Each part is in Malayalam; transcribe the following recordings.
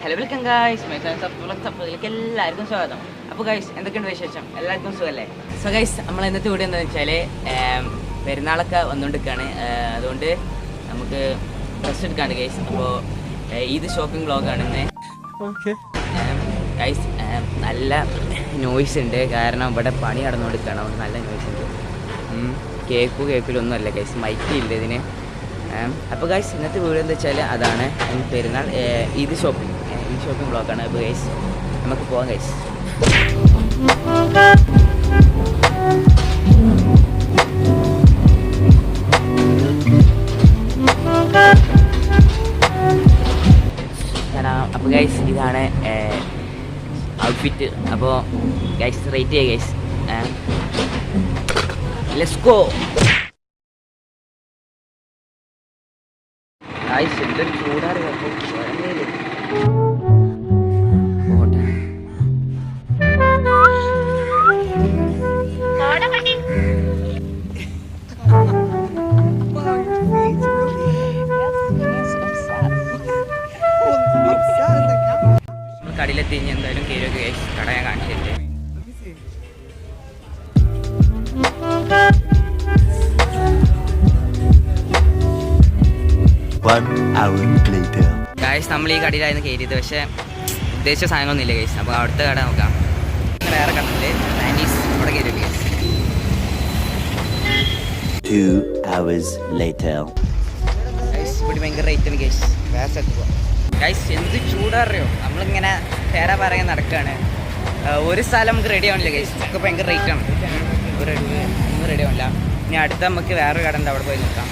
ഹലോ വെൽക്കം ഗൈസ് സപ്പോയിലേക്ക് എല്ലാവർക്കും സ്വാഗതം. അപ്പോൾ ഗൈസ് എന്തൊക്കെയുണ്ട് വിശേഷം? എല്ലാവർക്കും സുഖമല്ലേ? സോ ഗൈസ് നമ്മൾ ഇന്നത്തെ വീഡിയോ എന്താണെന്ന് വെച്ചാൽ പെരുന്നാളൊക്കെ വന്നുകൊണ്ടിരിക്കുകയാണ്. അതുകൊണ്ട് നമുക്ക് ഡ്രസ്സ് എടുക്കാണ്ട് ഗൈസ്. അപ്പോൾ ഇത് ഷോപ്പിംഗ് വ്ളോഗാണ് ഇന്ന്. ഗൈസ് നല്ല നോയ്സ് ഉണ്ട്, കാരണം ഇവിടെ പണി നടന്നുകൊണ്ടിരിക്കുകയാണ്. അതുകൊണ്ട് നല്ല നോയ്സ് ഉണ്ട്. കേക്കിലൊന്നുമല്ല ഗൈസ്, മൈക്കില്ല ഇതിന്. അപ്പോൾ ഗൈസ് ഇന്നത്തെ വീഡിയോ എന്താ വെച്ചാൽ അതാണ് പെരുന്നാൾ ഇത് ഷോപ്പിംഗ് ബ്ലോഗാണ്. അപ്പോൾ ഗൈസ് നമുക്ക് പോകാം ഗൈസ്. അപ്പോൾ ഗൈസ് ഇതാണ് ഔട്ട്ഫിറ്റ്. അപ്പോൾ ഗൈസ് റേറ്റ് ചെയ്യുക ഗൈസ്. Let's go. ഗൈസ് എന്തൊരു ചൂടാറ് കടയിലെത്തി കഴിഞ്ഞാൽ എന്തായാലും കയറിയൊക്കെ ഗൈസ്. കട ഞാൻ കാണിച്ചില്ലേ. ഗൈസ് നമ്മൾ ഈ കടയിലായിരുന്നു കയറിയത്, പക്ഷേ ഉദ്ദേശിച്ച സാധനങ്ങളൊന്നുമില്ല ഗൈസ്. അപ്പോൾ അവിടുത്തെ കട നോക്കാം. വേറെ കടയില്ലേ ചൈനീസ്, അവിടെ കയറിയില്ല ഗൈസ്. 2 hours later. ഗൈസ് ഇവിടെ ഭയങ്കര റേറ്റ് ആണ് ഗൈസ്. വേറെ സ്ഥലത്ത് പോവാം ഗൈസ്. എന്ത് ചൂടാറിയോ, നമ്മളിങ്ങനെ പേര പറയാൻ നടക്കുകയാണ്. ഒരു സ്ഥലം നമുക്ക് റെഡി ആവണില്ല ഗൈസ്, ഒക്കെ ഭയങ്കര റേറ്റാണ്. ഒന്നും റെഡി ആവില്ല. ഇനി അടുത്ത നമുക്ക് വേറൊരു കട ഉണ്ട്, അവിടെ പോയി നോക്കാം.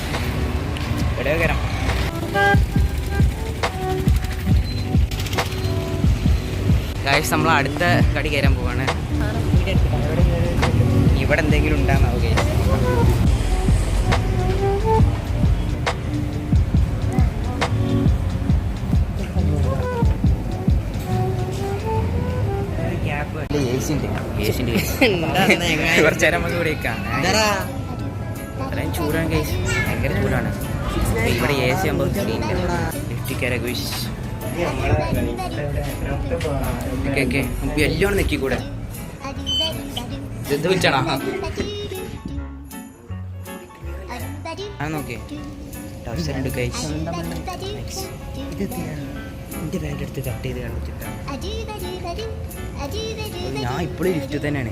എവിടെയോ കയറാം ഗൈസ്. നമ്മൾ അടുത്ത കടി കയറാൻ പോവാണ്. ഇവിടെ എന്തെങ്കിലും ഉണ്ടാകുന്നാവും ഗൈസ്. കുറച്ചു നേരം നമുക്ക് ഇവിടെ നിൽക്കാം. അത്രയും ചൂടാണ് ഗൈസ്, ഭയങ്കര ചൂടാണ്. ഇവിടെ എ സി ആകുമ്പോൾ എല്ലാം നിൽക്കിക്കൂടെ. ഇത് വിളിച്ചാണോ? ആ നോക്കിയേ അവസരമുണ്ട് ഗൈസ്. എൻ്റെ ബാഗ് എടുത്ത് കട്ട് ചെയ്ത് കളിച്ചിട്ടാണ്. ഞാൻ ഇപ്പോഴും ലിഫ്റ്റ് തന്നെയാണ്.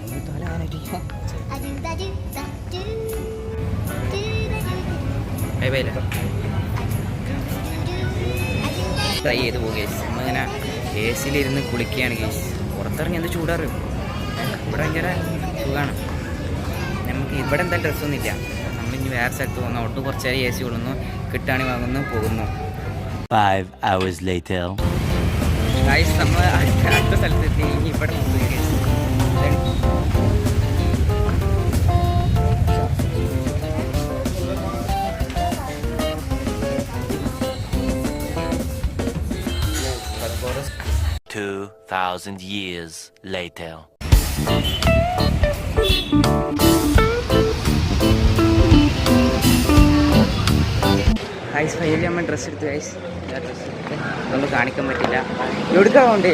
ട്രൈ ചെയ്ത് പോകും ഗൈസ്. നമ്മളിങ്ങനെ എ സിയിലിരുന്ന് കുളിക്കുകയാണ് ഗൈസ്. പുറത്തിറങ്ങി എന്ത് ചൂടാറ്. ഇവിടെ ഭയങ്കര സുഖമാണ്. നമുക്ക് ഇവിടെ എന്തായാലും ഡ്രസ്സൊന്നും ഇല്ല. നമ്മളിനി വേറെ സ്ഥലത്ത് പോകുന്നു. അവിടെ കുറച്ച് നേരം എ സി കൊള്ളുന്നു, കിട്ടാണി വാങ്ങുന്നു, പോകുന്നു. 5 hours later. ഗൈസ് നമ്മൾ അടുത്ത സ്ഥലത്തെത്തി. ഇനി ഇവിടെ പോകും guys. Forest. 2000 years later. Guys finally നമ്മൾ ഡ്രസ്സ് എടുത്തു ഗൈസ്. ഡ്രസ്സ് അതൊന്നും കാണിക്കാൻ പറ്റില്ല. എവിടുക്കാൻ പോണ്ടേ?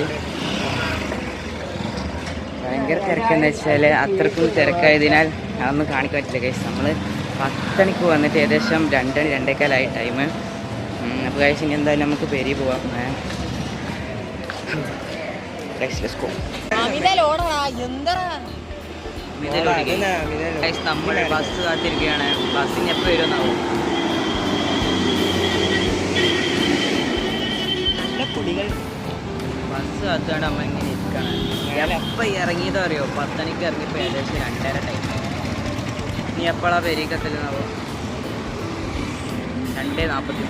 ഭയങ്കര തിരക്കെന്ന് വെച്ചാൽ അത്രക്കും തിരക്കായതിനാൽ അതൊന്നും കാണിക്കാൻ പറ്റില്ല ഗൈസ്. നമ്മൾ 10 മണിക്ക് വന്നിട്ട് ഏകദേശം 2-2:15 ടൈം. അപ്പോൾ ഗൈസ് ഇനി എന്തായാലും നമുക്ക് പെരി പോവാം. നമ്മൾ ബസ് കാത്തിരിക്കുകയാണ്. ബസ്സിന് എപ്പോൾ വരുമെന്നാവും. ബസ് കാത്തുകൊണ്ട് നമ്മൾ ഇങ്ങനെ ഇരിക്കണം. എപ്പോൾ ഇറങ്ങിയതോ അറിയോ? 10 മണിക്ക് ഇറങ്ങിയപ്പോൾ ഏകദേശം 2:30 ടൈം. ഇനി എപ്പോഴാണ് പെരീക്കത്തില്ലെന്നാവോ? 2:40.